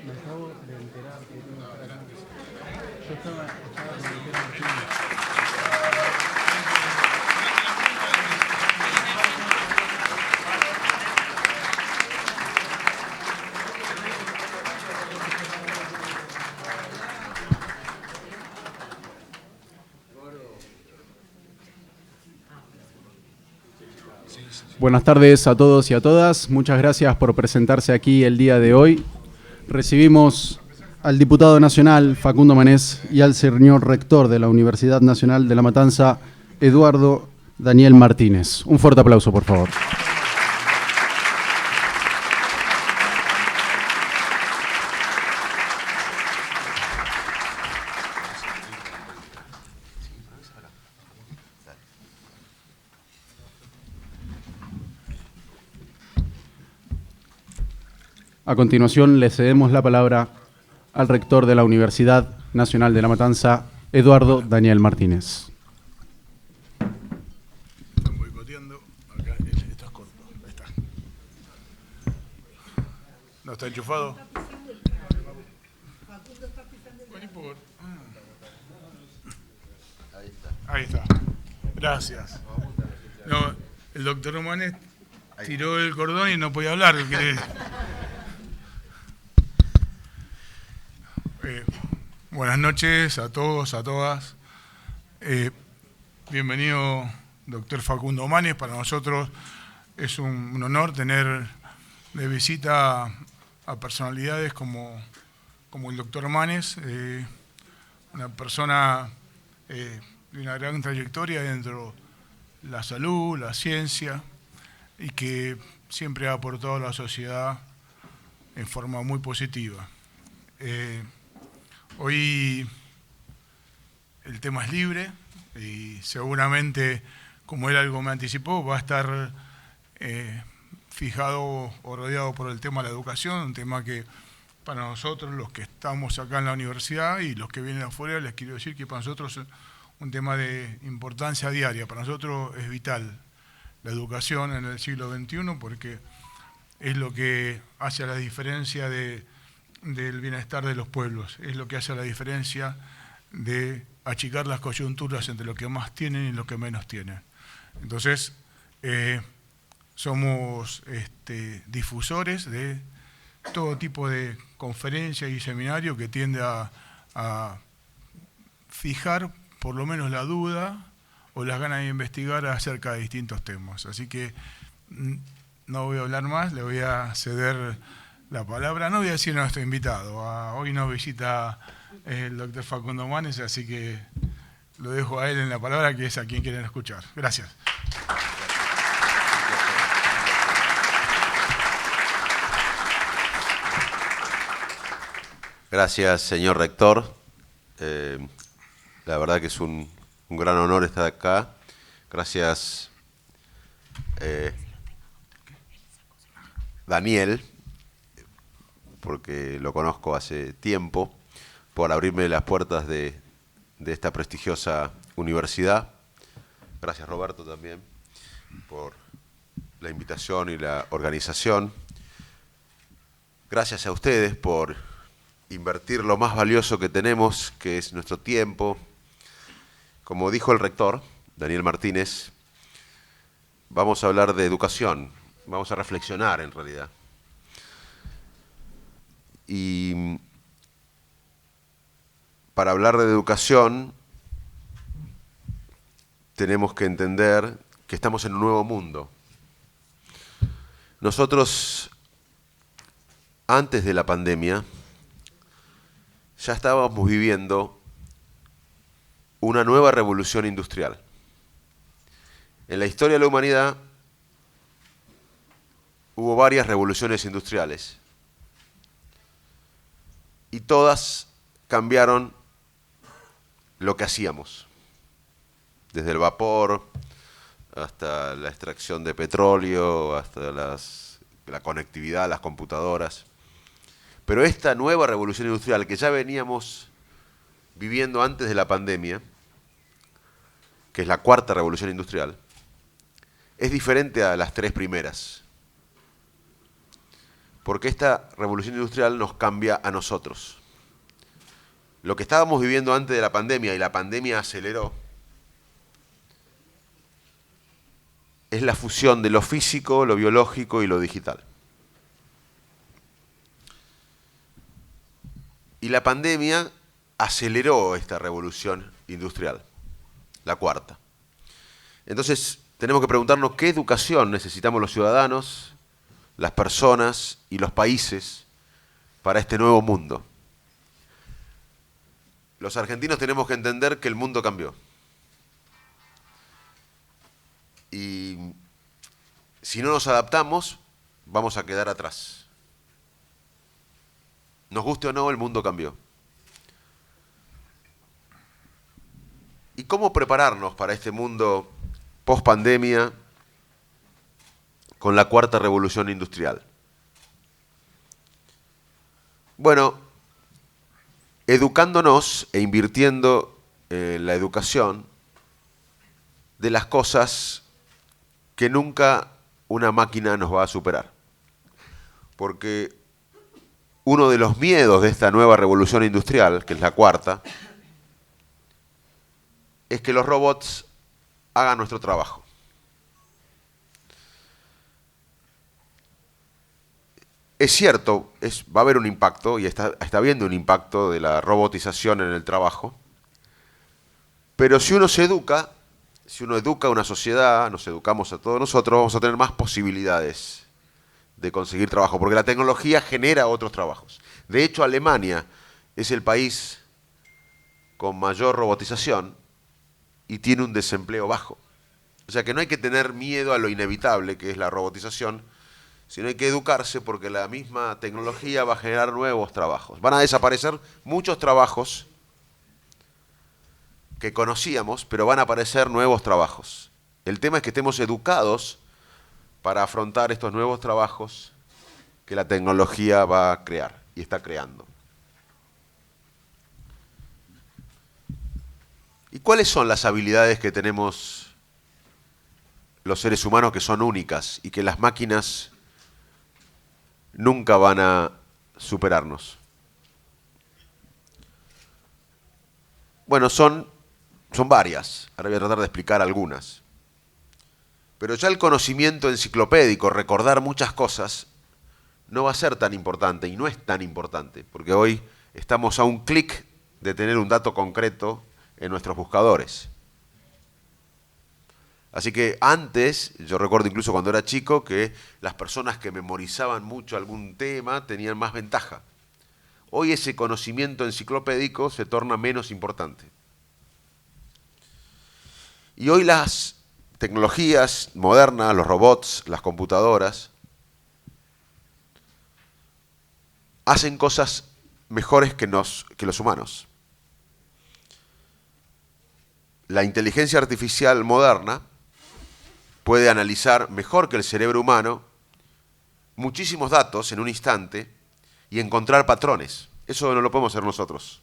Me acabo de enterar que tengo que estar acá. Yo estaba con el tema Martínez. Buenas tardes a todos y a todas. Muchas gracias por presentarse aquí el día de hoy. Recibimos al diputado nacional Facundo Manés y al señor rector de la Universidad Nacional de La Matanza, Eduardo Daniel Martínez. Un fuerte aplauso, por favor. A continuación, le cedemos la palabra al rector de la Universidad Nacional de La Matanza, Eduardo Daniel Martínez. Están boicoteando. Acá, esto es corto. Ahí está. ¿No está enchufado? Ahí está. Gracias. No, el doctor Romanes tiró el cordón y no podía hablar. Buenas noches a todos, a todas. Bienvenido, doctor Facundo Manés. Para nosotros es un honor tener de visita a personalidades como el doctor Manés, una persona de una gran trayectoria dentro de la salud, la ciencia, y que siempre ha aportado a la sociedad en forma muy positiva. Hoy el tema es libre y seguramente, como él algo me anticipó, va a estar fijado o rodeado por el tema de la educación, un tema que para nosotros, los que estamos acá en la universidad y los que vienen afuera, les quiero decir que para nosotros es un tema de importancia diaria. Para nosotros es vital la educación en el siglo XXI porque es lo que hace la diferencia del bienestar de los pueblos, es lo que hace la diferencia de achicar las coyunturas entre lo que más tienen y lo que menos tienen. Entonces, somos difusores de todo tipo de conferencias y seminarios que tiende a fijar por lo menos la duda o las ganas de investigar acerca de distintos temas. Así que no voy a hablar más, le voy a ceder la palabra. No voy a decir a nuestro invitado, hoy nos visita el doctor Facundo Manés, así que lo dejo a él en la palabra, que es a quien quieren escuchar. Gracias. Gracias, señor rector. La verdad que es un gran honor estar acá. Gracias, Daniel, porque lo conozco hace tiempo, por abrirme las puertas de esta prestigiosa universidad. Gracias, Roberto, también, por la invitación y la organización. Gracias a ustedes por invertir lo más valioso que tenemos, que es nuestro tiempo. Como dijo el rector, Daniel Martínez, vamos a hablar de educación, vamos a reflexionar en realidad. Y para hablar de educación tenemos que entender que estamos en un nuevo mundo. Nosotros, antes de la pandemia, ya estábamos viviendo una nueva revolución industrial. En la historia de la humanidad hubo varias revoluciones industriales y todas cambiaron lo que hacíamos, desde el vapor hasta la extracción de petróleo, hasta la conectividad, las computadoras. Pero esta nueva revolución industrial que ya veníamos viviendo antes de la pandemia, que es la cuarta revolución industrial, es diferente a las tres primeras. porque esta revolución industrial nos cambia a nosotros. Lo que estábamos viviendo antes de la pandemia y la pandemia aceleró, es la fusión de lo físico, lo biológico y lo digital. Y la pandemia aceleró esta revolución industrial, la cuarta. Entonces, tenemos que preguntarnos qué educación necesitamos los ciudadanos, las personas y los países para este nuevo mundo. Los argentinos tenemos que entender que el mundo cambió. Y si no nos adaptamos, vamos a quedar atrás. Nos guste o no, el mundo cambió. ¿Y cómo prepararnos para este mundo post-pandemia con la cuarta revolución industrial? Bueno, educándonos e invirtiendo en la educación de las cosas que nunca una máquina nos va a superar. Porque uno de los miedos de esta nueva revolución industrial, que es la cuarta, es que los robots hagan nuestro trabajo. Es cierto, va a haber un impacto, y está habiendo un impacto de la robotización en el trabajo, pero si uno se educa, si uno educa a una sociedad, nos educamos a todos nosotros, vamos a tener más posibilidades de conseguir trabajo, porque la tecnología genera otros trabajos. De hecho, Alemania es el país con mayor robotización y tiene un desempleo bajo. O sea que no hay que tener miedo a lo inevitable que es la robotización, sino hay que educarse porque la misma tecnología va a generar nuevos trabajos. Van a desaparecer muchos trabajos que conocíamos, pero van a aparecer nuevos trabajos. El tema es que estemos educados para afrontar estos nuevos trabajos que la tecnología va a crear y está creando. ¿Y cuáles son las habilidades que tenemos los seres humanos que son únicas y que las máquinas nunca van a superarnos? Bueno, son varias. Ahora voy a tratar de explicar algunas. Pero ya el conocimiento enciclopédico, recordar muchas cosas, no va a ser tan importante y no es tan importante, porque hoy estamos a un clic de tener un dato concreto en nuestros buscadores. Así que antes, yo recuerdo incluso cuando era chico, que las personas que memorizaban mucho algún tema tenían más ventaja. Hoy ese conocimiento enciclopédico se torna menos importante. Y hoy las tecnologías modernas, los robots, las computadoras, hacen cosas mejores que los humanos. La inteligencia artificial moderna puede analizar mejor que el cerebro humano muchísimos datos en un instante y encontrar patrones. Eso no lo podemos hacer nosotros.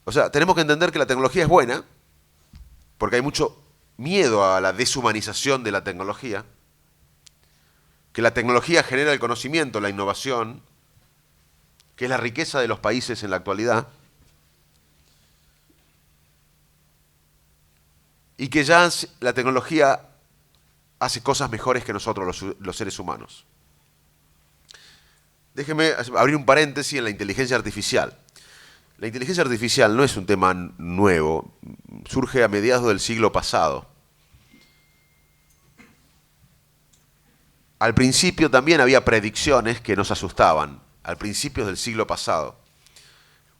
O sea, tenemos que entender que la tecnología es buena, porque hay mucho miedo a la deshumanización de la tecnología, que la tecnología genera el conocimiento, la innovación, que es la riqueza de los países en la actualidad, y que ya la tecnología hace cosas mejores que nosotros, los seres humanos. Déjeme abrir un paréntesis en la inteligencia artificial. La inteligencia artificial no es un tema nuevo, surge a mediados del siglo pasado. Al principio también había predicciones que nos asustaban, al principio del siglo pasado.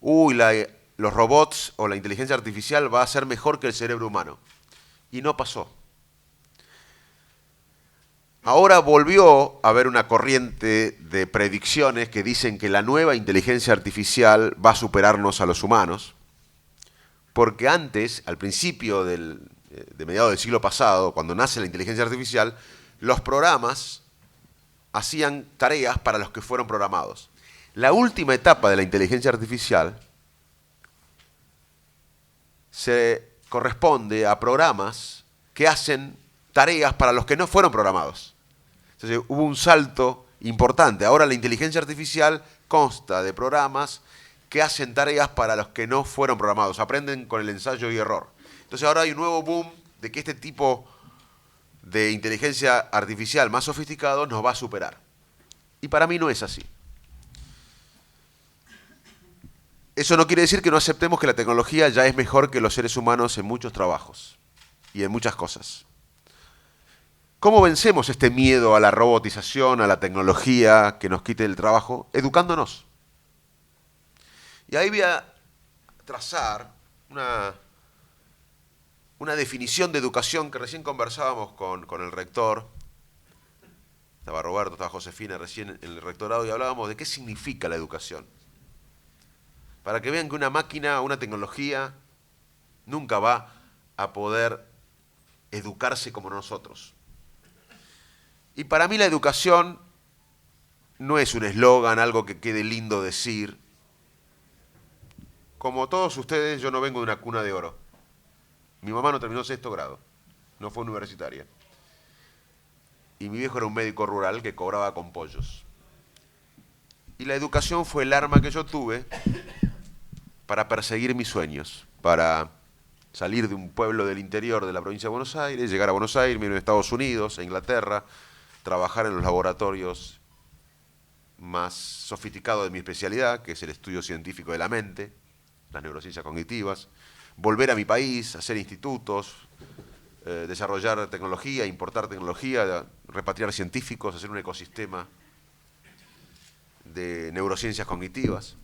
Los robots o la inteligencia artificial va a ser mejor que el cerebro humano. Y no pasó. Ahora volvió a haber una corriente de predicciones que dicen que la nueva inteligencia artificial va a superarnos a los humanos, porque antes, al principio de mediados del siglo pasado, cuando nace la inteligencia artificial, los programas hacían tareas para los que fueron programados. La última etapa de la inteligencia artificial se corresponde a programas que hacen tareas para los que no fueron programados. Entonces hubo un salto importante. Ahora la inteligencia artificial consta de programas que hacen tareas para los que no fueron programados, aprenden con el ensayo y error. Entonces ahora hay un nuevo boom de que este tipo de inteligencia artificial más sofisticado nos va a superar. Y para mí no es así. Eso no quiere decir que no aceptemos que la tecnología ya es mejor que los seres humanos en muchos trabajos y en muchas cosas. ¿Cómo vencemos este miedo a la robotización, a la tecnología que nos quite el trabajo? Educándonos. Y ahí voy a trazar una definición de educación que recién conversábamos con el rector. Estaba Roberto, estaba Josefina recién en el rectorado y hablábamos de qué significa la educación. Para que vean que una máquina, una tecnología, nunca va a poder educarse como nosotros. Y para mí la educación no es un eslogan, algo que quede lindo decir. Como todos ustedes, yo no vengo de una cuna de oro. Mi mamá no terminó 6º grado, no fue universitaria. Y mi viejo era un médico rural que cobraba con pollos. Y la educación fue el arma que yo tuve para perseguir mis sueños, para salir de un pueblo del interior de la provincia de Buenos Aires, llegar a Buenos Aires, irme a Estados Unidos, a Inglaterra, trabajar en los laboratorios más sofisticados de mi especialidad, que es el estudio científico de la mente, las neurociencias cognitivas, volver a mi país, hacer institutos, desarrollar tecnología, importar tecnología, repatriar científicos, hacer un ecosistema de neurociencias cognitivas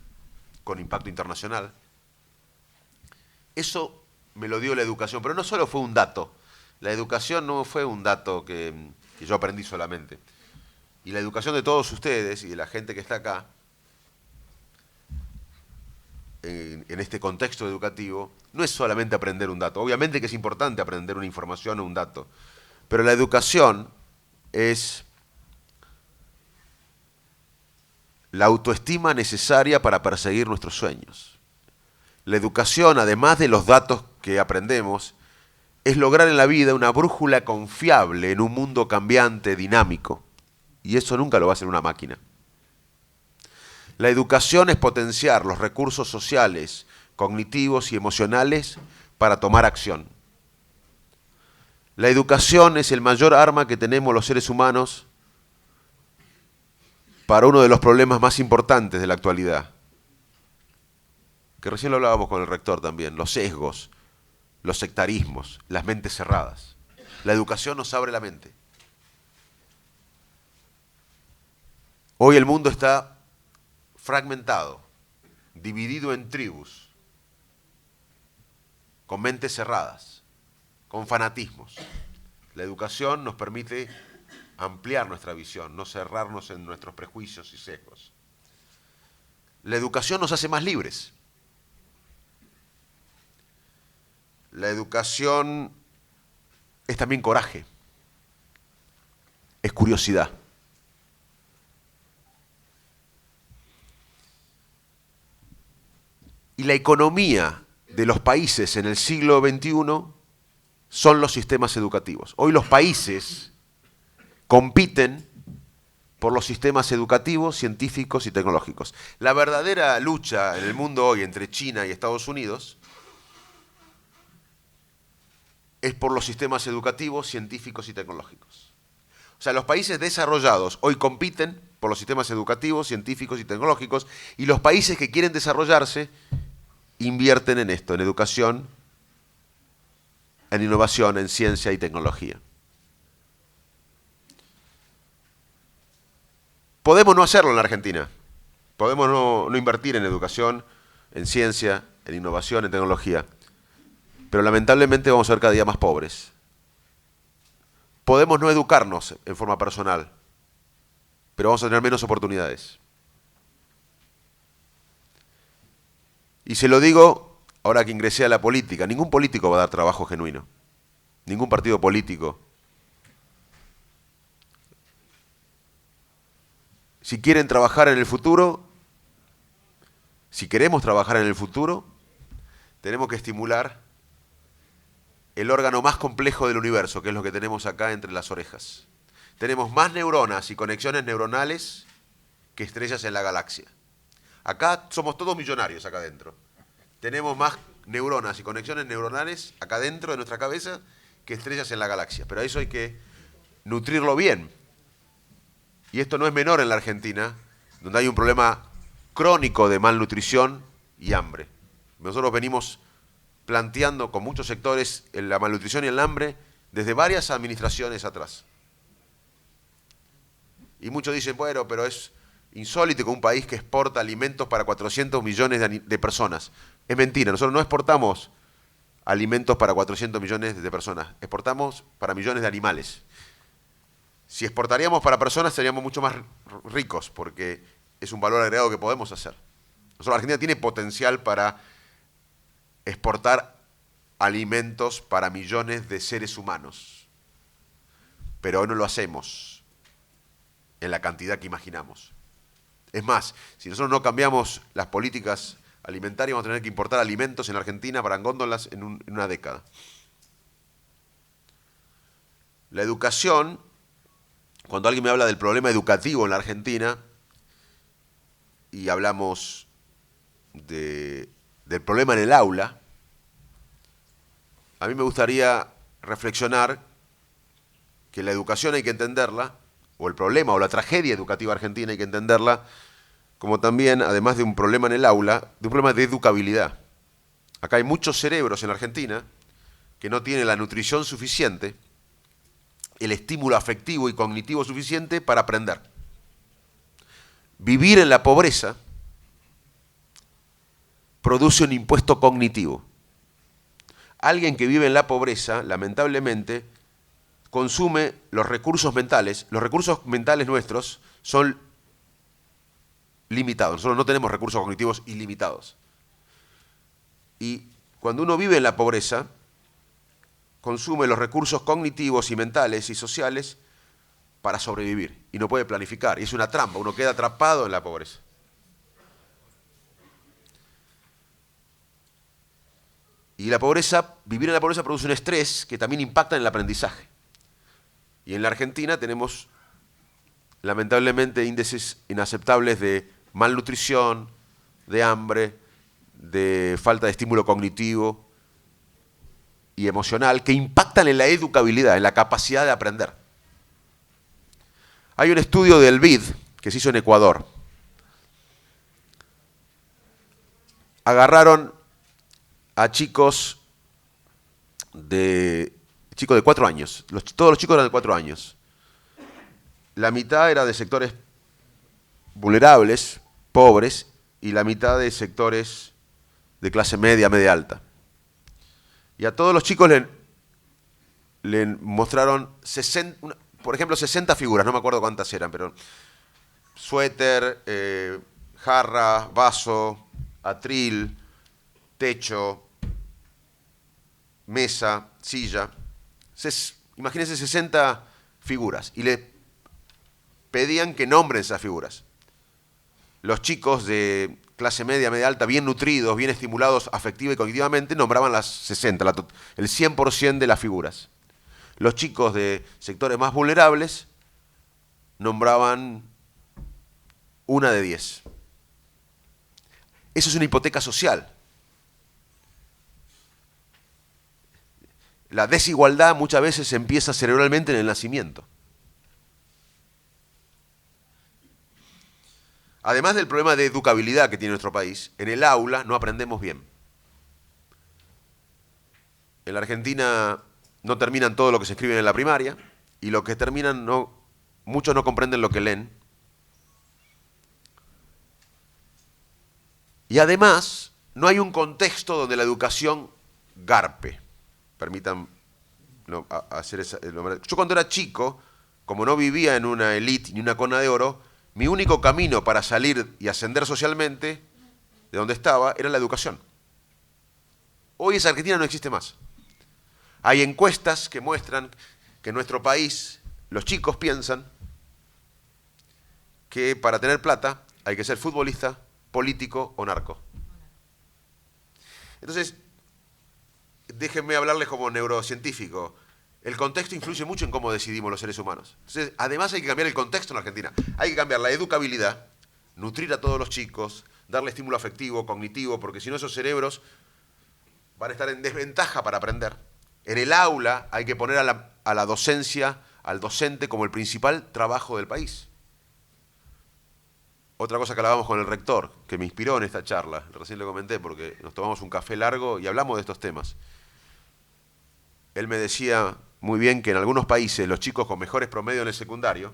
con impacto internacional. Eso me lo dio la educación, pero no solo fue un dato. La educación no fue un dato que yo aprendí solamente. Y la educación de todos ustedes y de la gente que está acá, en este contexto educativo, no es solamente aprender un dato. Obviamente que es importante aprender una información o un dato, pero la educación es la autoestima necesaria para perseguir nuestros sueños. La educación, además de los datos que aprendemos, es lograr en la vida una brújula confiable en un mundo cambiante, dinámico. Y eso nunca lo va a hacer una máquina. La educación es potenciar los recursos sociales, cognitivos y emocionales para tomar acción. La educación es el mayor arma que tenemos los seres humanos para uno de los problemas más importantes de la actualidad, que recién lo hablábamos con el rector también, los sesgos, los sectarismos, las mentes cerradas. La educación nos abre la mente. Hoy el mundo está fragmentado, dividido en tribus, con mentes cerradas, con fanatismos. La educación nos permite ampliar nuestra visión, no cerrarnos en nuestros prejuicios y sesgos. La educación nos hace más libres. La educación es también coraje, es curiosidad. Y la economía de los países en el siglo XXI son los sistemas educativos. Hoy los países compiten por los sistemas educativos, científicos y tecnológicos. La verdadera lucha en el mundo hoy entre China y Estados Unidos es por los sistemas educativos, científicos y tecnológicos. O sea, los países desarrollados hoy compiten por los sistemas educativos, científicos y tecnológicos, y los países que quieren desarrollarse invierten en esto, en educación, en innovación, en ciencia y tecnología. Podemos no hacerlo en la Argentina. Podemos no invertir en educación, en ciencia, en innovación, en tecnología. Pero lamentablemente vamos a ser cada día más pobres. Podemos no educarnos en forma personal, pero vamos a tener menos oportunidades. Y se lo digo ahora que ingresé a la política, ningún político va a dar trabajo genuino. Ningún partido político. Si quieren trabajar en el futuro, si queremos trabajar en el futuro, tenemos que estimular el órgano más complejo del universo, que es lo que tenemos acá entre las orejas. tenemos más neuronas y conexiones neuronales que estrellas en la galaxia. Acá somos todos millonarios acá adentro. Tenemos más neuronas y conexiones neuronales acá dentro de nuestra cabeza que estrellas en la galaxia. Pero a eso hay que nutrirlo bien. Y esto no es menor en la Argentina, donde hay un problema crónico de malnutrición y hambre. Nosotros venimos planteando con muchos sectores la malnutrición y el hambre desde varias administraciones atrás. Y muchos dicen, bueno, pero es insólito que un país que exporta alimentos para 400 millones de personas. Es mentira, nosotros no exportamos alimentos para 400 millones de personas, exportamos para millones de animales. Si exportaríamos para personas seríamos mucho más ricos, porque es un valor agregado que podemos hacer. Nosotros, la Argentina tiene potencial para exportar alimentos para millones de seres humanos, pero hoy no lo hacemos en la cantidad que imaginamos. Es más, si nosotros no cambiamos las políticas alimentarias, vamos a tener que importar alimentos en Argentina para góndolas en una década. La educación, cuando alguien me habla del problema educativo en la Argentina, y hablamos del problema en el aula, a mí me gustaría reflexionar que la educación hay que entenderla, o el problema o la tragedia educativa argentina hay que entenderla como también, además de un problema en el aula, de un problema de educabilidad. Acá hay muchos cerebros en la Argentina que no tienen la nutrición suficiente, el estímulo afectivo y cognitivo suficiente para aprender. Vivir en la pobreza produce un impuesto cognitivo. Alguien que vive en la pobreza, lamentablemente, consume los recursos mentales. Los recursos mentales nuestros son limitados. Nosotros no tenemos recursos cognitivos ilimitados. Y cuando uno vive en la pobreza, consume los recursos cognitivos y mentales y sociales para sobrevivir. Y no puede planificar. Y es una trampa. Uno queda atrapado en la pobreza. Y la pobreza, vivir en la pobreza produce un estrés que también impacta en el aprendizaje. Y en la Argentina tenemos, lamentablemente, índices inaceptables de malnutrición, de hambre, de falta de estímulo cognitivo y emocional que impactan en la educabilidad, en la capacidad de aprender. Hay un estudio del BID que se hizo en Ecuador. Agarraron a chicos de 4 años. Todos los chicos eran de 4 años. La mitad era de sectores vulnerables, pobres, y la mitad de sectores de clase media, media alta. Y a todos los chicos le mostraron, por ejemplo, 60 figuras, no me acuerdo cuántas eran, pero suéter, jarra, vaso, atril, techo, mesa, silla. Imagínense 60 figuras y le pedían que nombren esas figuras. Los chicos de clase media, media alta, bien nutridos, bien estimulados afectiva y cognitivamente, nombraban las 60, el 100% de las figuras. Los chicos de sectores más vulnerables nombraban 1 de 10. Eso es una hipoteca social. La desigualdad muchas veces empieza cerebralmente en el nacimiento. Además del problema de educabilidad que tiene nuestro país, en el aula no aprendemos bien. En la Argentina no terminan todo lo que se escribe en la primaria y lo que terminan, muchos no comprenden lo que leen. Y además no hay un contexto donde la educación garpe. Permitan hacer esa. Yo cuando era chico, como no vivía en una élite ni una cuna de oro, mi único camino para salir y ascender socialmente de donde estaba era la educación. Hoy esa Argentina no existe más. Hay encuestas que muestran que en nuestro país los chicos piensan que para tener plata hay que ser futbolista, político o narco. Entonces, déjenme hablarles como neurocientífico. el contexto influye mucho en cómo decidimos los seres humanos. Entonces, además hay que cambiar el contexto en la Argentina. Hay que cambiar la educabilidad, nutrir a todos los chicos, darle estímulo afectivo, cognitivo, porque si no esos cerebros van a estar en desventaja para aprender. En el aula hay que poner a la docencia, al docente como el principal trabajo del país. Otra cosa que hablábamos con el rector, que me inspiró en esta charla, recién lo comenté porque nos tomamos un café largo y hablamos de estos temas. Él me decía muy bien que en algunos países los chicos con mejores promedios en el secundario,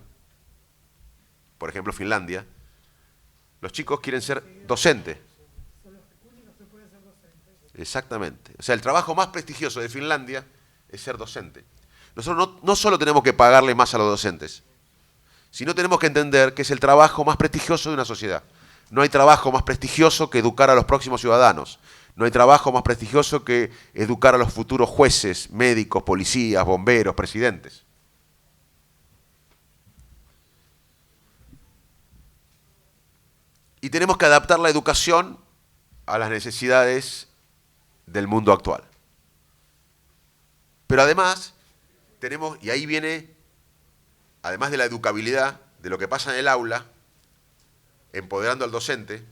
por ejemplo Finlandia, los chicos quieren ser docentes. Exactamente. O sea, el trabajo más prestigioso de Finlandia es ser docente. Nosotros no solo tenemos que pagarle más a los docentes, sino tenemos que entender que es el trabajo más prestigioso de una sociedad. No hay trabajo más prestigioso que educar a los próximos ciudadanos. No hay trabajo más prestigioso que educar a los futuros jueces, médicos, policías, bomberos, presidentes. Y tenemos que adaptar la educación a las necesidades del mundo actual. Pero además, tenemos, y ahí viene, además de la educabilidad, de lo que pasa en el aula, empoderando al docente,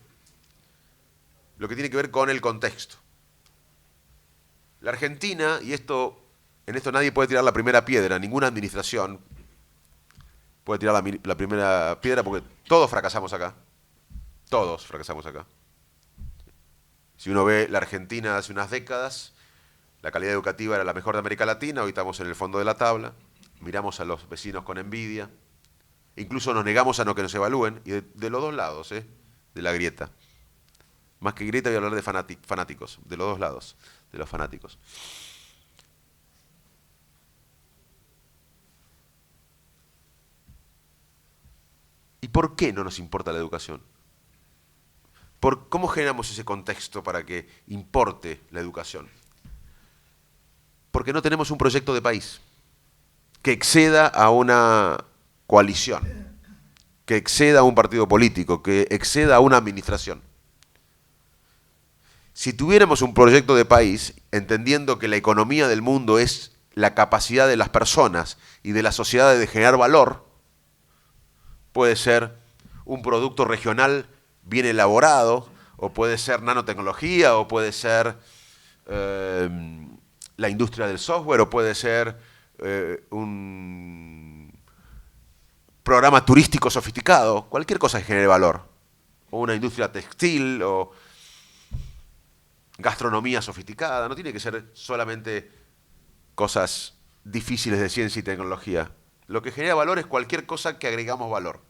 lo que tiene que ver con el contexto. La Argentina, y en esto nadie puede tirar la primera piedra, ninguna administración puede tirar la primera piedra porque todos fracasamos acá. Todos fracasamos acá. Si uno ve la Argentina hace unas décadas, la calidad educativa era la mejor de América Latina, hoy estamos en el fondo de la tabla, miramos a los vecinos con envidia, incluso nos negamos a no que nos evalúen, y de los dos lados, de la grieta. Más que grieta voy a hablar de fanáticos, de los dos lados, de los fanáticos. ¿Y por qué no nos importa la educación? ¿Cómo generamos ese contexto para que importe la educación? Porque no tenemos un proyecto de país que exceda a una coalición, que exceda a un partido político, que exceda a una administración. Si tuviéramos un proyecto de país, entendiendo que la economía del mundo es la capacidad de las personas y de la sociedad de generar valor, puede ser un producto regional bien elaborado, o puede ser nanotecnología, o puede ser la industria del software, o puede ser un programa turístico sofisticado, cualquier cosa que genere valor, o una industria textil, o gastronomía sofisticada, no tiene que ser solamente cosas difíciles de ciencia y tecnología. Lo que genera valor es cualquier cosa que agregamos valor.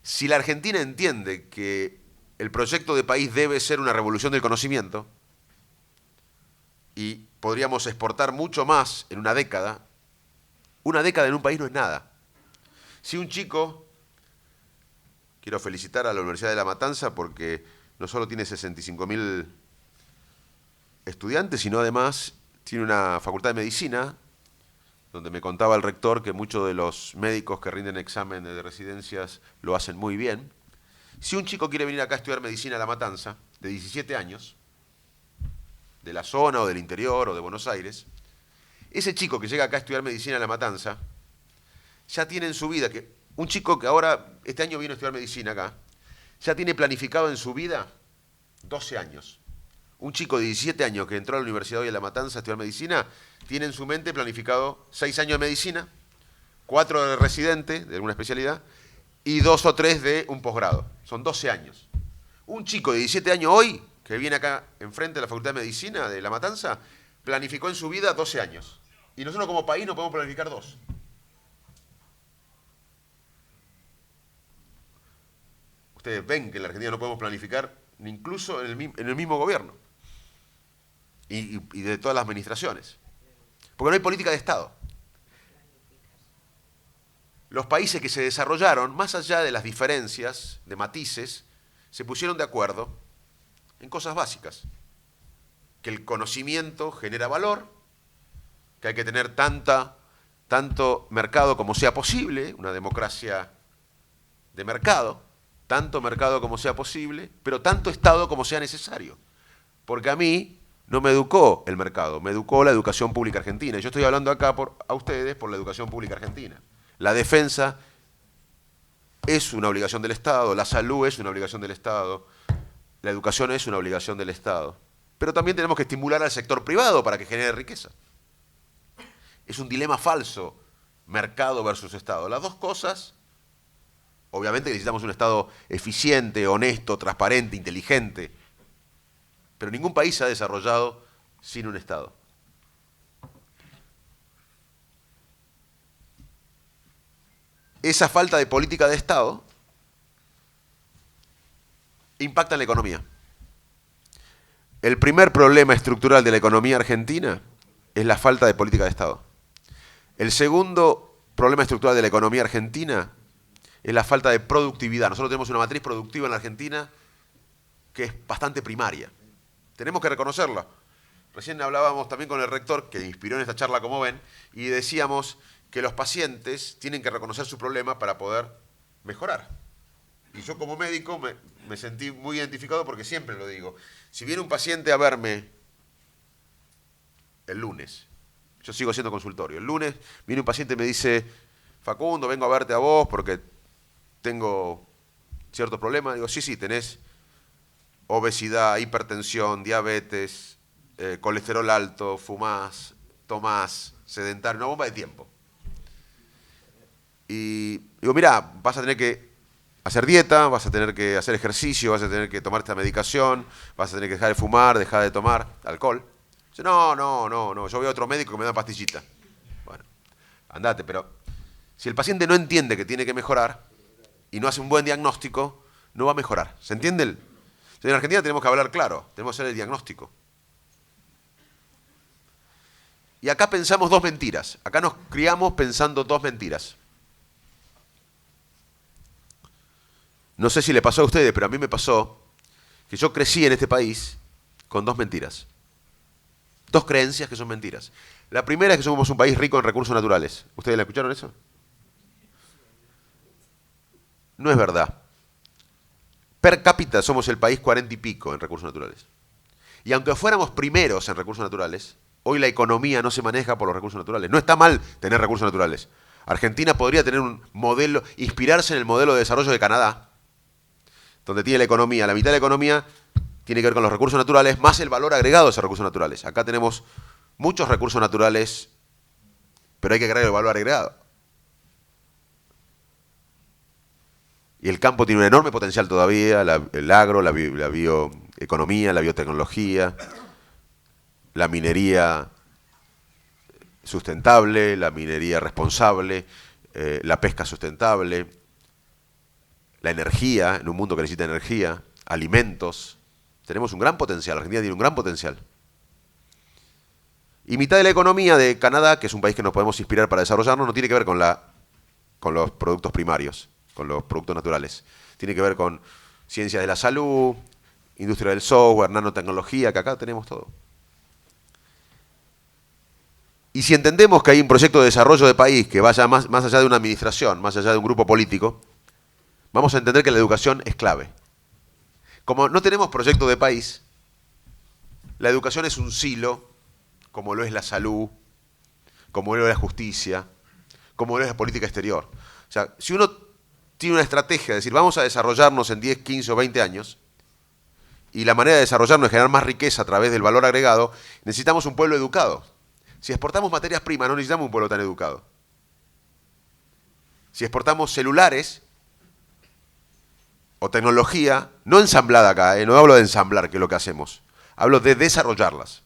Si la Argentina entiende que el proyecto de país debe ser una revolución del conocimiento, y podríamos exportar mucho más en una década en un país no es nada. Si un chico, quiero felicitar a la Universidad de La Matanza porque no solo tiene 65.000 estudiantes, sino además tiene una facultad de medicina, donde me contaba el rector que muchos de los médicos que rinden examen de residencias lo hacen muy bien. Si un chico quiere venir acá a estudiar medicina a La Matanza, de 17 años, de la zona o del interior o de Buenos Aires, ese chico que llega acá a estudiar medicina a La Matanza, ya tiene en su vida, que un chico que ahora, este año vino a estudiar medicina acá, ya tiene planificado en su vida 12 años. Un chico de 17 años que entró a la universidad hoy a La Matanza a estudiar medicina, tiene en su mente planificado 6 años de medicina, 4 de residente de alguna especialidad y 2 o 3 de un posgrado. Son 12 años. Un chico de 17 años hoy, que viene acá enfrente de la Facultad de Medicina de La Matanza, planificó en su vida 12 años. Y nosotros como país no podemos planificar 2. Ustedes ven que en la Argentina no podemos planificar ni incluso en el mismo gobierno. Y de todas las administraciones. Porque no hay política de Estado. Los países que se desarrollaron, más allá de las diferencias, de matices, se pusieron de acuerdo en cosas básicas. Que el conocimiento genera valor, que hay que tener tanto mercado como sea posible, una democracia de mercado, tanto mercado como sea posible, pero tanto Estado como sea necesario. Porque a mí no me educó el mercado, me educó la educación pública argentina. Y yo estoy hablando acá a ustedes por la educación pública argentina. La defensa es una obligación del Estado, la salud es una obligación del Estado, la educación es una obligación del Estado. Pero también tenemos que estimular al sector privado para que genere riqueza. Es un dilema falso, mercado versus Estado. Las dos cosas, obviamente necesitamos un Estado eficiente, honesto, transparente, inteligente, pero ningún país se ha desarrollado sin un Estado. Esa falta de política de Estado impacta en la economía. El primer problema estructural de la economía argentina es la falta de política de Estado. El segundo problema estructural de la economía argentina es la falta de productividad. Nosotros tenemos una matriz productiva en la Argentina que es bastante primaria. Tenemos que reconocerla. Recién hablábamos también con el rector, que inspiró en esta charla, como ven, y decíamos que los pacientes tienen que reconocer su problema para poder mejorar. Y yo como médico me sentí muy identificado porque siempre lo digo. Si viene un paciente a verme el lunes, yo sigo haciendo consultorio, el lunes viene un paciente y me dice, Facundo, vengo a verte a vos porque tengo ciertos problemas. Digo, sí, tenés obesidad, hipertensión, diabetes, colesterol alto, fumás, tomás, sedentario, una bomba de tiempo. Y digo, mira, vas a tener que hacer dieta, vas a tener que hacer ejercicio, vas a tener que tomar esta medicación, vas a tener que dejar de fumar, dejar de tomar alcohol. Dice, no, yo voy a otro médico que me da pastillita. Bueno, andate, pero si el paciente no entiende que tiene que mejorar y no hace un buen diagnóstico, no va a mejorar. ¿Se entiende? En Argentina tenemos que hablar claro, tenemos que hacer el diagnóstico. Y acá pensamos dos mentiras, acá nos criamos pensando dos mentiras. No sé si le pasó a ustedes, pero a mí me pasó que yo crecí en este país con dos mentiras. Dos creencias que son mentiras. La primera es que somos un país rico en recursos naturales. ¿Ustedes la escucharon eso? No es verdad. Per cápita somos el país 40 y pico en recursos naturales. Y aunque fuéramos primeros en recursos naturales, hoy la economía no se maneja por los recursos naturales. No está mal tener recursos naturales. Argentina podría tener un modelo, inspirarse en el modelo de desarrollo de Canadá, donde tiene la economía, la mitad de la economía tiene que ver con los recursos naturales, más el valor agregado de esos recursos naturales. Acá tenemos muchos recursos naturales, pero hay que agregar el valor agregado. Y el campo tiene un enorme potencial todavía, el agro, la bioeconomía, la biotecnología, la minería sustentable, la minería responsable, la pesca sustentable, la energía, en un mundo que necesita energía, alimentos. Tenemos un gran potencial, Argentina tiene un gran potencial. Y mitad de la economía de Canadá, que es un país que nos podemos inspirar para desarrollarnos, no tiene que ver con los productos primarios, con los productos naturales. Tiene que ver con ciencias de la salud, industria del software, nanotecnología, que acá tenemos todo. Y si entendemos que hay un proyecto de desarrollo de país que vaya más allá de una administración, más allá de un grupo político, vamos a entender que la educación es clave. Como no tenemos proyecto de país, la educación es un silo, como lo es la salud, como lo es la justicia, como lo es la política exterior. O sea, si uno tiene una estrategia de decir, vamos a desarrollarnos en 10, 15 o 20 años, y la manera de desarrollarnos es generar más riqueza a través del valor agregado, necesitamos un pueblo educado. Si exportamos materias primas, no necesitamos un pueblo tan educado. Si exportamos celulares o tecnología, no ensamblada acá, no hablo de ensamblar, que es lo que hacemos, hablo de desarrollarlas.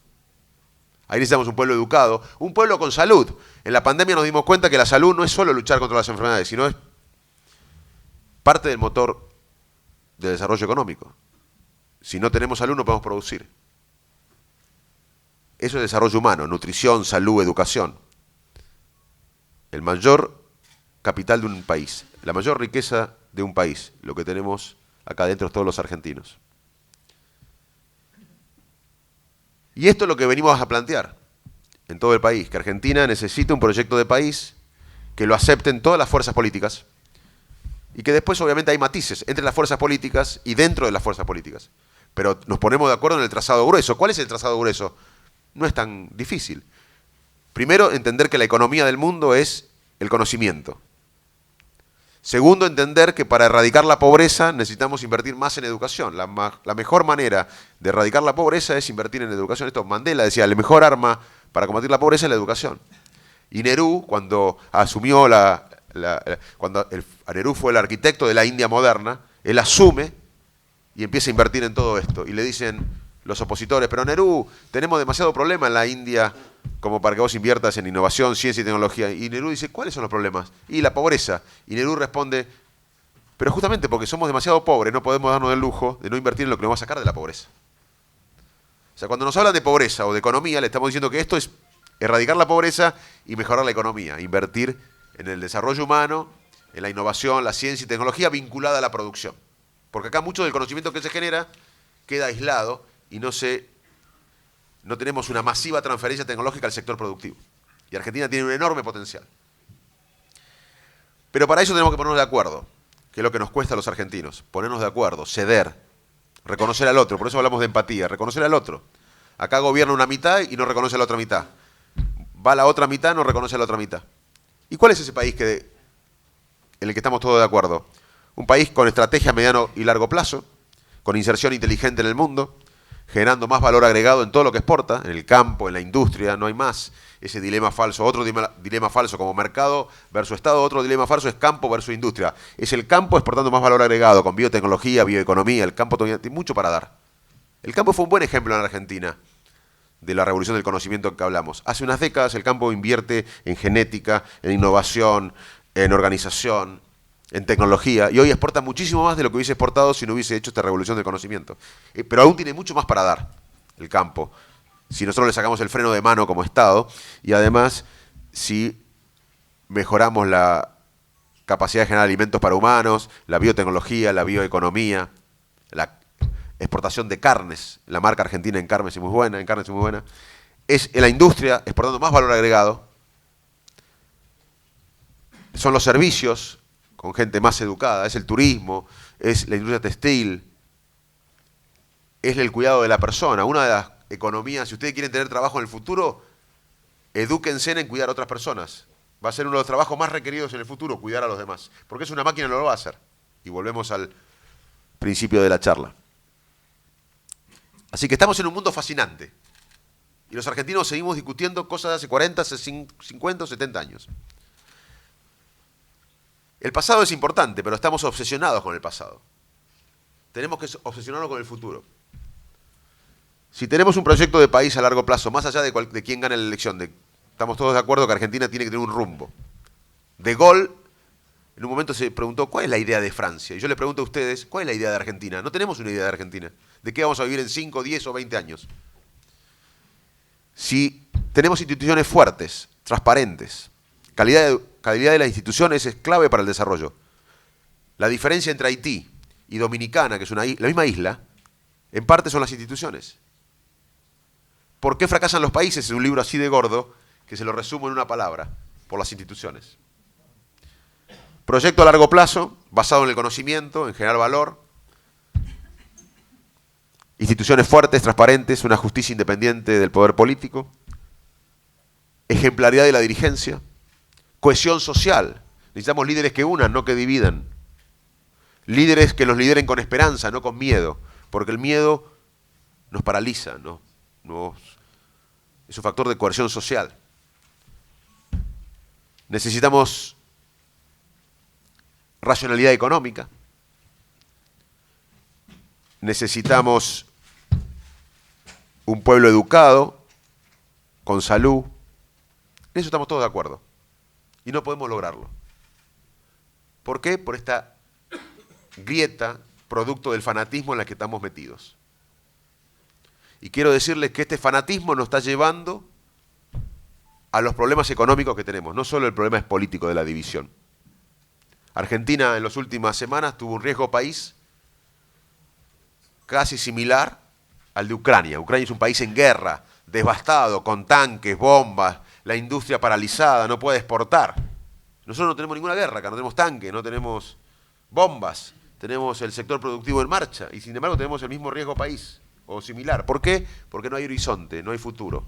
Ahí necesitamos un pueblo educado, un pueblo con salud. En la pandemia nos dimos cuenta que la salud no es solo luchar contra las enfermedades, sino es parte del motor de desarrollo económico. Si no tenemos salud no podemos producir. Eso es desarrollo humano, nutrición, salud, educación. El mayor capital de un país, la mayor riqueza de un país, lo que tenemos acá adentro todos los argentinos. Y esto es lo que venimos a plantear en todo el país, que Argentina necesita un proyecto de país que lo acepten todas las fuerzas políticas y que después obviamente hay matices entre las fuerzas políticas y dentro de las fuerzas políticas. pero nos ponemos de acuerdo en el trazado grueso. ¿Cuál es el trazado grueso? No es tan difícil. Primero, entender que la economía del mundo es el conocimiento. Segundo, entender que para erradicar la pobreza necesitamos invertir más en educación. La mejor manera de erradicar la pobreza es invertir en educación. Esto Mandela decía, la mejor arma para combatir la pobreza es la educación. Y Nehru, cuando asumió Nehru fue el arquitecto de la India moderna, él asume y empieza a invertir en todo esto. Y le dicen los opositores, pero Nehru, tenemos demasiado problema en la India como para que vos inviertas en innovación, ciencia y tecnología. Y Nehru dice, ¿cuáles son los problemas? Y la pobreza. Y Nehru responde, pero justamente porque somos demasiado pobres, no podemos darnos el lujo de no invertir en lo que nos va a sacar de la pobreza. O sea, cuando nos hablan de pobreza o de economía, le estamos diciendo que esto es erradicar la pobreza y mejorar la economía, invertir en el desarrollo humano, en la innovación, la ciencia y tecnología vinculada a la producción. Porque acá mucho del conocimiento que se genera queda aislado y no tenemos una masiva transferencia tecnológica al sector productivo. Y Argentina tiene un enorme potencial. Pero para eso tenemos que ponernos de acuerdo, que es lo que nos cuesta a los argentinos, ponernos de acuerdo, ceder, reconocer al otro. Por eso hablamos de empatía, reconocer al otro. Acá gobierna una mitad y no reconoce a la otra mitad. Va la otra mitad, no reconoce a la otra mitad. ¿Y cuál es ese país en el que estamos todos de acuerdo? Un país con estrategia a mediano y largo plazo, con inserción inteligente en el mundo, generando más valor agregado en todo lo que exporta, en el campo, en la industria, no hay más ese dilema falso. Otro dilema falso como mercado versus Estado, otro dilema falso es campo versus industria. Es el campo exportando más valor agregado, con biotecnología, bioeconomía, el campo todavía tiene mucho para dar. El campo fue un buen ejemplo en Argentina de la revolución del conocimiento que hablamos. Hace unas décadas el campo invierte en genética, en innovación, en organización, en tecnología, y hoy exporta muchísimo más de lo que hubiese exportado si no hubiese hecho esta revolución del conocimiento. Pero aún tiene mucho más para dar el campo, si nosotros le sacamos el freno de mano como Estado, y además si mejoramos la capacidad de generar alimentos para humanos, la biotecnología, la bioeconomía, la exportación de carnes, la marca argentina en carnes es muy buena, es en la industria exportando más valor agregado, son los servicios con gente más educada, es el turismo, es la industria textil, es el cuidado de la persona. Una de las economías, si ustedes quieren tener trabajo en el futuro, edúquense en cuidar a otras personas. Va a ser uno de los trabajos más requeridos en el futuro, cuidar a los demás. Porque es una máquina, no lo va a hacer. Y volvemos al principio de la charla. Así que estamos en un mundo fascinante. Y los argentinos seguimos discutiendo cosas de hace 40, hace 50 o 70 años. El pasado es importante, pero estamos obsesionados con el pasado. Tenemos que obsesionarnos con el futuro. Si tenemos un proyecto de país a largo plazo, más allá de quién gane la elección, estamos todos de acuerdo que Argentina tiene que tener un rumbo. De Gaulle, en un momento se preguntó, ¿cuál es la idea de Francia? Y yo le pregunto a ustedes, ¿cuál es la idea de Argentina? No tenemos una idea de Argentina. ¿De qué vamos a vivir en 5, 10 o 20 años? Si tenemos instituciones fuertes, transparentes, calidad de las instituciones es clave para el desarrollo. La diferencia entre Haití y Dominicana, que es la misma isla, en parte son las instituciones. ¿Por qué fracasan los países? Es un libro así de gordo que se lo resumo en una palabra: por las instituciones. Proyecto a largo plazo, basado en el conocimiento, en generar valor. Instituciones fuertes, transparentes, una justicia independiente del poder político. Ejemplaridad de la dirigencia. Cohesión social. Necesitamos líderes que unan, no que dividan. Líderes que los lideren con esperanza, no con miedo. Porque el miedo nos paraliza, es un factor de coerción social. Necesitamos racionalidad económica. Necesitamos un pueblo educado, con salud. En eso estamos todos de acuerdo. Y no podemos lograrlo. ¿Por qué? Por esta grieta producto del fanatismo en la que estamos metidos. Y quiero decirles que este fanatismo nos está llevando a los problemas económicos que tenemos. No solo el problema es político de la división. Argentina en las últimas semanas tuvo un riesgo país casi similar al de Ucrania. Ucrania es un país en guerra, devastado, con tanques, bombas, la industria paralizada, no puede exportar. Nosotros no tenemos ninguna guerra acá, no tenemos tanques, no tenemos bombas. tenemos el sector productivo en marcha y sin embargo tenemos el mismo riesgo país o similar. ¿Por qué? Porque no hay horizonte, no hay futuro.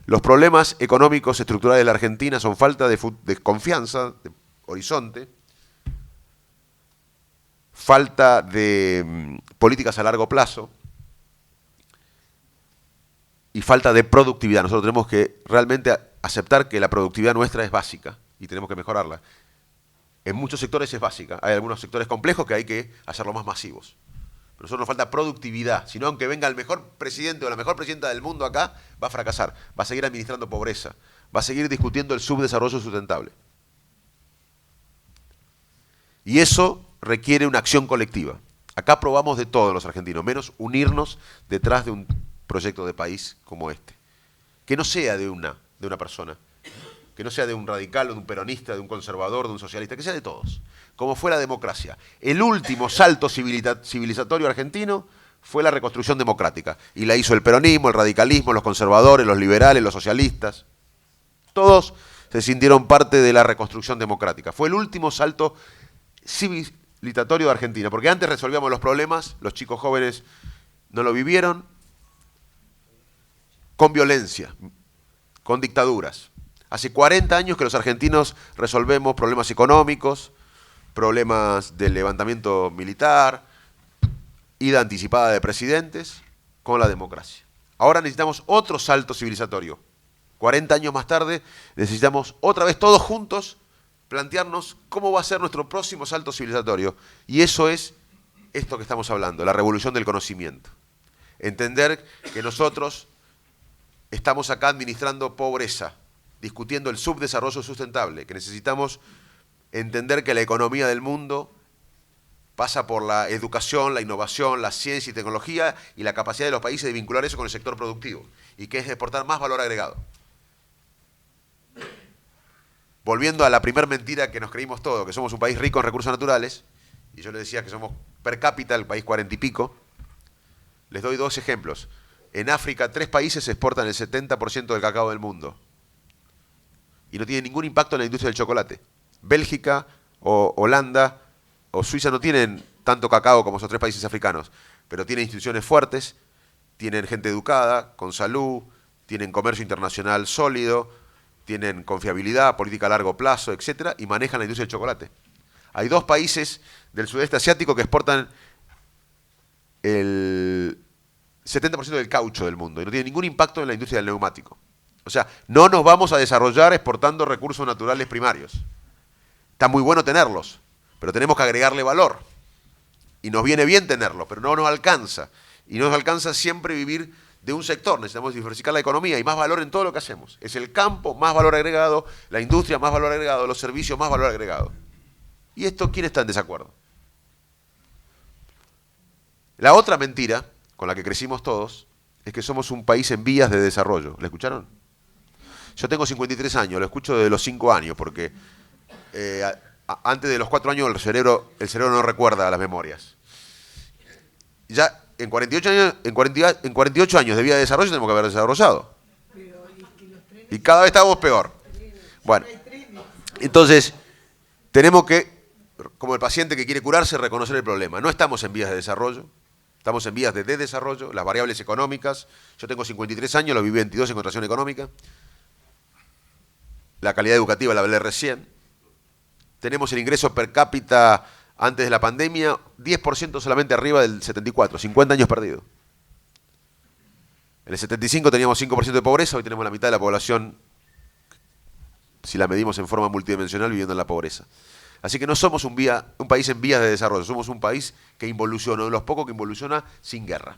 Los problemas económicos estructurales de la Argentina son falta de confianza, de horizonte, falta de políticas a largo plazo y falta de productividad. Nosotros tenemos que realmente aceptar que la productividad nuestra es básica y tenemos que mejorarla. En muchos sectores es básica. Hay algunos sectores complejos que hay que hacerlos más masivos. Pero a nosotros nos falta productividad. Si no, aunque venga el mejor presidente o la mejor presidenta del mundo acá, va a fracasar. Va a seguir administrando pobreza. Va a seguir discutiendo el subdesarrollo sustentable. Y eso requiere una acción colectiva. Acá probamos de todo los argentinos, menos unirnos detrás de un proyecto de país como este. Que no sea de una persona. Que no sea de un radical, o de un peronista, de un conservador, de un socialista, que sea de todos, como fue la democracia. El último salto civilizatorio argentino fue la reconstrucción democrática, y la hizo el peronismo, el radicalismo, los conservadores, los liberales, los socialistas. Todos se sintieron parte de la reconstrucción democrática. Fue el último salto civilizatorio de Argentina, porque antes resolvíamos los problemas, los chicos jóvenes no lo vivieron, con violencia, con dictaduras. Hace 40 años que los argentinos resolvemos problemas económicos, problemas del levantamiento militar, ida anticipada de presidentes, con la democracia. Ahora necesitamos otro salto civilizatorio. 40 años más tarde necesitamos otra vez todos juntos plantearnos cómo va a ser nuestro próximo salto civilizatorio. Y eso es esto que estamos hablando, la revolución del conocimiento. Entender que nosotros estamos acá administrando pobreza, discutiendo el subdesarrollo sustentable, que necesitamos entender que la economía del mundo pasa por la educación, la innovación, la ciencia y tecnología y la capacidad de los países de vincular eso con el sector productivo, y que es exportar más valor agregado. Volviendo a la primera mentira que nos creímos todos, que somos un país rico en recursos naturales, y yo les decía que somos per cápita el país 40 y pico, les doy dos ejemplos. En África, 3 países exportan el 70% del cacao del mundo. Y no tiene ningún impacto en la industria del chocolate. Bélgica, o Holanda, o Suiza no tienen tanto cacao como esos 3 países africanos, pero tienen instituciones fuertes, tienen gente educada, con salud, tienen comercio internacional sólido, tienen confiabilidad, política a largo plazo, etcétera, y manejan la industria del chocolate. Hay 2 países del sudeste asiático que exportan el 70% del caucho del mundo y no tiene ningún impacto en la industria del neumático. O sea, no nos vamos a desarrollar exportando recursos naturales primarios. Está muy bueno tenerlos, pero tenemos que agregarle valor. Y nos viene bien tenerlo, pero no nos alcanza. Y no nos alcanza siempre vivir de un sector. Necesitamos diversificar la economía y más valor en todo lo que hacemos. Es el campo, más valor agregado, la industria, más valor agregado, los servicios, más valor agregado. ¿Y esto quién está en desacuerdo? La otra mentira, con la que crecimos todos, es que somos un país en vías de desarrollo. ¿La escucharon? Yo tengo 53 años, lo escucho desde los 5 años, porque antes de los 4 años el cerebro no recuerda las memorias. Ya en 48 años de vida de desarrollo tenemos que haber desarrollado. Y cada vez estamos peor. Bueno, entonces tenemos que, como el paciente que quiere curarse, reconocer el problema. No estamos en vías de desarrollo. Estamos en vías de desarrollo, las variables económicas. Yo tengo 53 años, lo viví 22 en contracción económica. La calidad educativa la hablé recién. Tenemos el ingreso per cápita antes de la pandemia, 10% solamente arriba del 74, 50 años perdidos. En el 75 teníamos 5% de pobreza, hoy tenemos la mitad de la población, si la medimos en forma multidimensional, viviendo en la pobreza. Así que no somos un país en vías de desarrollo, somos un país que involuciona, uno de los pocos que involuciona sin guerra.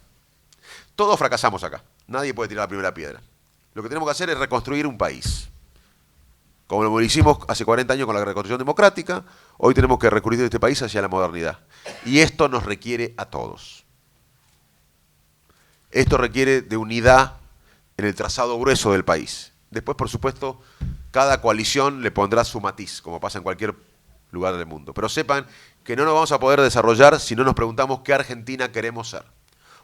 Todos fracasamos acá, nadie puede tirar la primera piedra. Lo que tenemos que hacer es reconstruir un país. Como lo hicimos hace 40 años con la reconstrucción democrática, hoy tenemos que reconstruir este país hacia la modernidad. Y esto nos requiere a todos. Esto requiere de unidad en el trazado grueso del país. Después, por supuesto, cada coalición le pondrá su matiz, como pasa en cualquier lugar del mundo. Pero sepan que no nos vamos a poder desarrollar si no nos preguntamos qué Argentina queremos ser.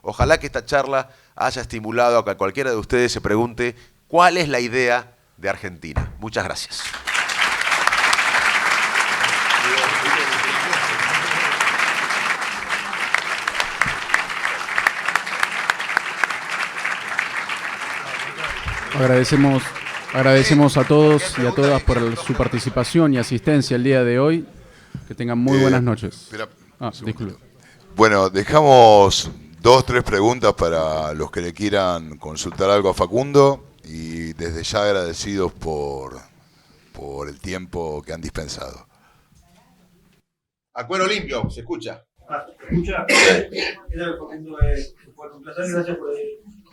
Ojalá que esta charla haya estimulado a que cualquiera de ustedes se pregunte cuál es la idea de Argentina. Muchas gracias. Agradecemos a todos y a todas por su participación y asistencia el día de hoy. Que tengan muy buenas noches. Disculpe. Bueno, dejamos 2 o 3 preguntas para los que le quieran consultar algo a Facundo y desde ya agradecidos por el tiempo que han dispensado. A cuero limpio, se escucha. ¿Se escucha? ¿Qué tal, Facundo? Por un placer, gracias por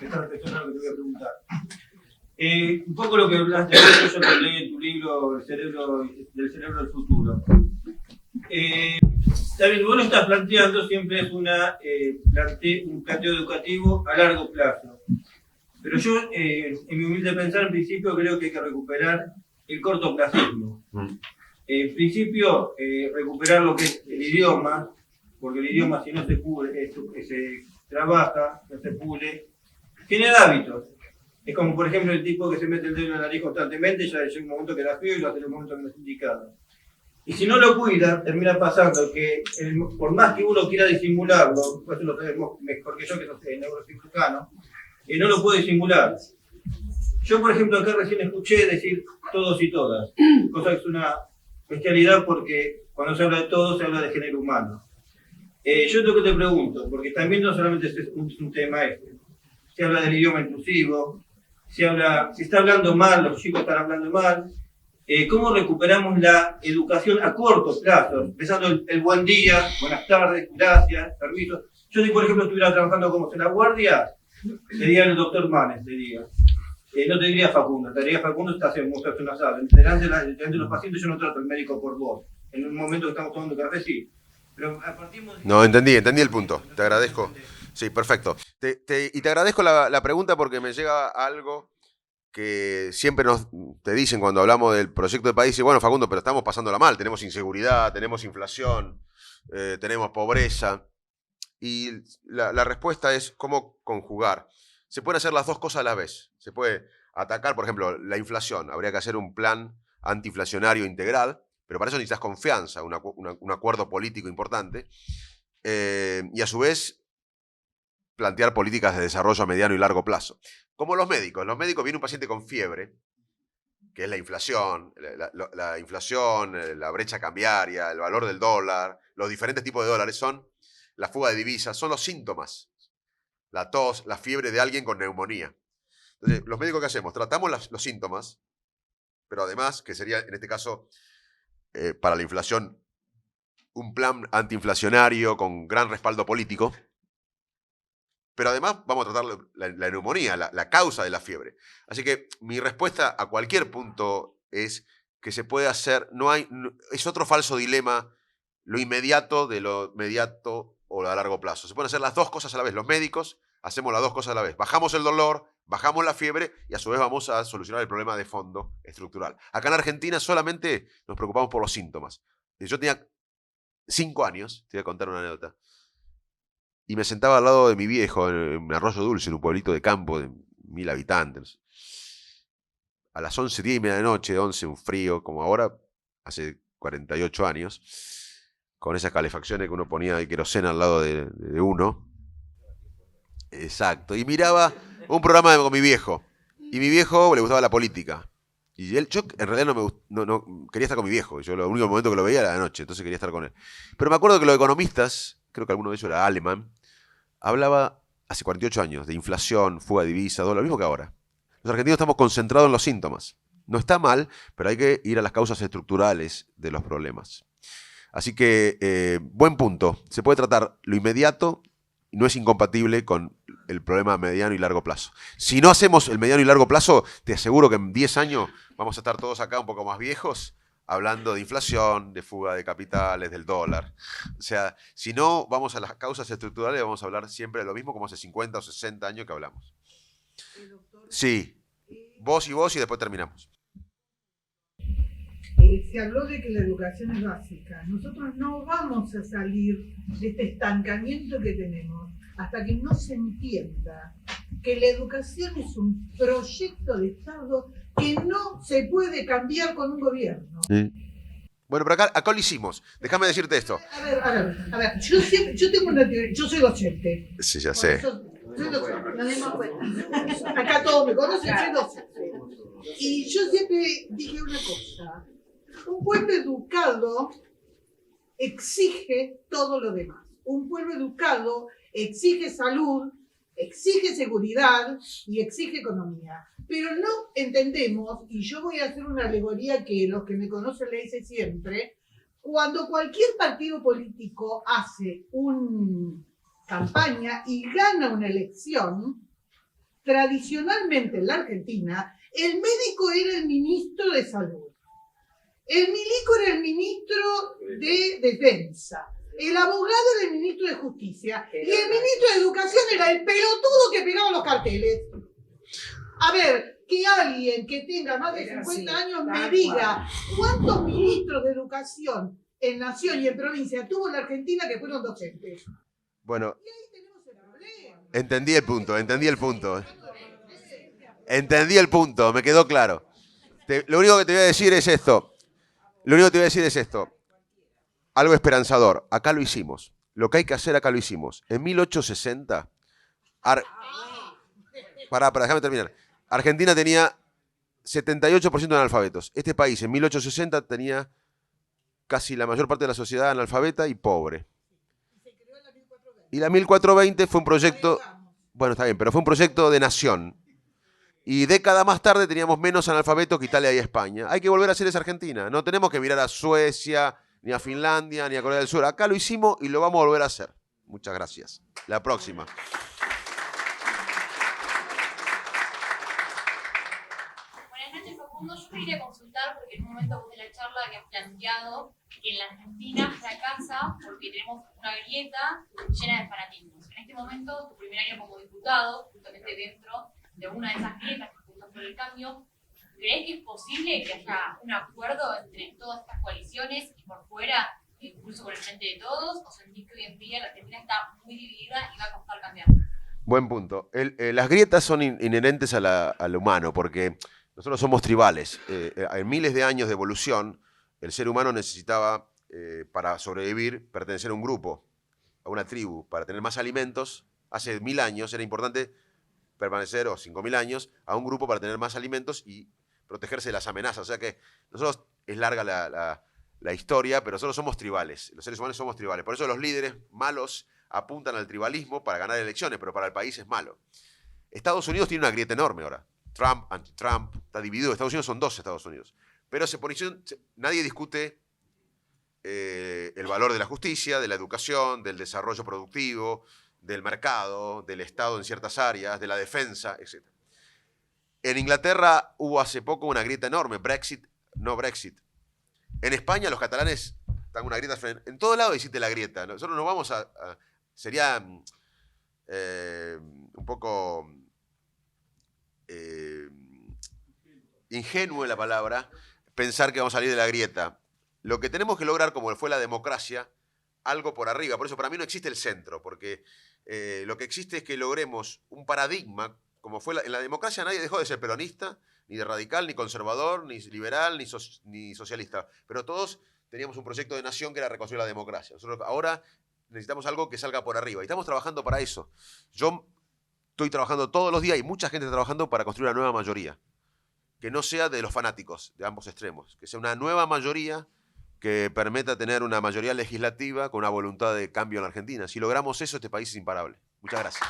estar reflexionando lo que te voy a preguntar. Un poco lo que hablaste, yo te leí en tu libro del cerebro del futuro. También vos lo estás planteando, siempre es un planteo educativo a largo plazo. Pero yo, en mi humilde pensar, en principio creo que hay que recuperar el cortoplacismo. En principio, recuperar lo que es el idioma, porque el idioma, si no se pule, se trabaja, no se pule, genera hábitos. Es como, por ejemplo, el tipo que se mete el dedo en la nariz constantemente, ya llega un momento que da frío y lo hace en el momento menos indicado. Y si no lo cuida, termina pasando que, por más que uno quiera disimularlo, eso lo sabemos mejor que yo, que soy neurocirujano, no lo puede disimular. Yo, por ejemplo, acá recién escuché decir todos y todas, cosa que es una bestialidad porque cuando se habla de todos, se habla de género humano. Yo lo que te pregunto, porque también no solamente es un tema se habla del idioma inclusivo, se está hablando mal, los chicos están hablando mal. ¿Cómo recuperamos la educación a corto plazo? Empezando el buen día, buenas tardes, gracias, permiso. Yo si por ejemplo estuviera trabajando como en la guardia, sería el doctor Manes, diría. No te diría Facundo, te diría Facundo estás en una sala. Delante de los pacientes yo no trato al médico por vos. En un momento que estamos tomando café, sí. Pero partimos... No, entendí el punto. Te agradezco. Sí, perfecto. Y te agradezco la pregunta porque me llega algo que siempre te dicen cuando hablamos del proyecto de país. Y bueno, Facundo, pero estamos pasándola mal. Tenemos inseguridad, tenemos inflación, tenemos pobreza. Y la respuesta es cómo conjugar. Se pueden hacer las dos cosas a la vez. Se puede atacar, por ejemplo, la inflación. Habría que hacer un plan antiinflacionario integral, pero para eso necesitas confianza, un acuerdo político importante. Y a su vez, plantear políticas de desarrollo a mediano y largo plazo. Como los médicos. Los médicos, viene un paciente con fiebre, que es la inflación, la inflación, la brecha cambiaria, el valor del dólar, los diferentes tipos de dólares son la fuga de divisas, son los síntomas. La tos, la fiebre de alguien con neumonía. Entonces, los médicos, ¿qué hacemos? Tratamos los síntomas, pero además, que sería en este caso, para la inflación, un plan antiinflacionario con gran respaldo político, pero además vamos a tratar la neumonía, la causa de la fiebre. Así que mi respuesta a cualquier punto es que se puede hacer, es otro falso dilema, lo inmediato de lo mediato o a largo plazo. Se pueden hacer las dos cosas a la vez. Los médicos hacemos las dos cosas a la vez. Bajamos el dolor, bajamos la fiebre y a su vez vamos a solucionar el problema de fondo estructural. Acá en Argentina solamente nos preocupamos por los síntomas. Yo tenía 5 años, te voy a contar una anécdota, y me sentaba al lado de mi viejo en Arroyo Dulce, en un pueblito de campo de 1000 habitantes. A las 11, 10 y media de la noche, 11, un frío, como ahora, hace 48 años, con esas calefacciones que uno ponía de queroseno al lado de uno. Exacto. Y miraba un programa con mi viejo. Y mi viejo le gustaba la política. Y yo en realidad no quería estar con mi viejo. Yo el único momento que lo veía era de noche, entonces quería estar con él. Pero me acuerdo que los economistas, creo que alguno de ellos era alemán, hablaba hace 48 años de inflación, fuga de divisa, dólar, lo mismo que ahora. Los argentinos estamos concentrados en los síntomas. No está mal, pero hay que ir a las causas estructurales de los problemas. Así que, buen punto. Se puede tratar lo inmediato y no es incompatible con el problema a mediano y largo plazo. Si no hacemos el mediano y largo plazo, te aseguro que en 10 años vamos a estar todos acá un poco más viejos hablando de inflación, de fuga de capitales, del dólar. O sea, si no vamos a las causas estructurales, vamos a hablar siempre de lo mismo como hace 50 o 60 años que hablamos. Sí. Vos y después terminamos. Se habló de que la educación es básica. Nosotros no vamos a salir de este estancamiento que tenemos hasta que no se entienda que la educación es un proyecto de Estado que no se puede cambiar con un gobierno. Sí. Bueno, pero acá lo hicimos. Déjame decirte esto. A ver, yo tengo una teoría, yo soy docente. Sí, ya sé. Soy docente. Nos dimos cuenta. Acá todos me conocen, soy docente. Y yo siempre dije una cosa, un pueblo educado exige todo lo demás. Un pueblo educado exige salud, exige seguridad y exige economía. Pero no entendemos, y yo voy a hacer una alegoría que los que me conocen le hice siempre, cuando cualquier partido político hace una campaña y gana una elección, tradicionalmente en la Argentina, el médico era el ministro de Salud, el milico era el ministro de Defensa, el abogado era el ministro de Justicia y el ministro de Educación era el pelotudo que pegaba los carteles. A ver, que alguien que tenga más de 50 años me diga cuántos ministros de Educación en Nación y en provincia tuvo la Argentina que fueron docentes. Bueno, Y ahí tenemos el problema. entendí el punto. Entendí el punto, me quedó claro. Lo único que te voy a decir es esto. Algo esperanzador. Acá lo hicimos. Lo que hay que hacer acá lo hicimos. En 1860... déjame terminar. Argentina tenía 78% de analfabetos. Este país en 1860 tenía casi la mayor parte de la sociedad analfabeta y pobre. Y la 1420 fue un proyecto... Bueno, está bien, pero fue un proyecto de nación. Y décadas más tarde teníamos menos analfabetos que Italia y España. Hay que volver a hacer esa Argentina. No tenemos que mirar a Suecia, ni a Finlandia, ni a Corea del Sur. Acá lo hicimos y lo vamos a volver a hacer. Muchas gracias. La próxima. Buenas noches, Facundo. Yo quería consultar porque en un momento de la charla habías planteado que en la Argentina fracasa porque tenemos una grieta llena de fanatismos. En este momento, tu primer año como diputado, justamente dentro de una de esas grietas que Juntos por el Cambio, ¿crees que es posible que haya un acuerdo entre todas estas coaliciones y por fuera, incluso con el Frente de Todos? ¿O sentís que hoy en día la Argentina está muy dividida y va a costar cambiar? Buen punto. Las grietas son inherentes al humano porque nosotros somos tribales. En miles de años de evolución, el ser humano necesitaba, para sobrevivir, pertenecer a un grupo, a una tribu, para tener más alimentos. Hace 1000 años era importante permanecer, o 5000 años, a un grupo para tener más alimentos y protegerse de las amenazas. O sea que nosotros, es larga la historia, pero nosotros somos tribales. Los seres humanos somos tribales. Por eso los líderes malos apuntan al tribalismo para ganar elecciones, pero para el país es malo. Estados Unidos tiene una grieta enorme ahora. Trump, anti-Trump, está dividido. Estados Unidos son 2 Estados Unidos. Pero nadie discute el valor de la justicia, de la educación, del desarrollo productivo, del mercado, del Estado en ciertas áreas, de la defensa, etc. En Inglaterra hubo hace poco una grieta enorme, Brexit, no Brexit. En España los catalanes están en una grieta, en todo lado existe la grieta. Nosotros no vamos sería un poco ingenuo la palabra, pensar que vamos a salir de la grieta. Lo que tenemos que lograr, como fue la democracia, algo por arriba. Por eso para mí no existe el centro, porque lo que existe es que logremos un paradigma, como fue en la democracia nadie dejó de ser peronista, ni de radical, ni conservador, ni liberal, ni socialista. Pero todos teníamos un proyecto de nación que era reconstruir la democracia. Nosotros ahora necesitamos algo que salga por arriba. Y estamos trabajando para eso. Yo estoy trabajando todos los días y mucha gente está trabajando para construir una nueva mayoría. Que no sea de los fanáticos de ambos extremos. Que sea una nueva mayoría que permita tener una mayoría legislativa con una voluntad de cambio en la Argentina. Si logramos eso, este país es imparable. Muchas gracias.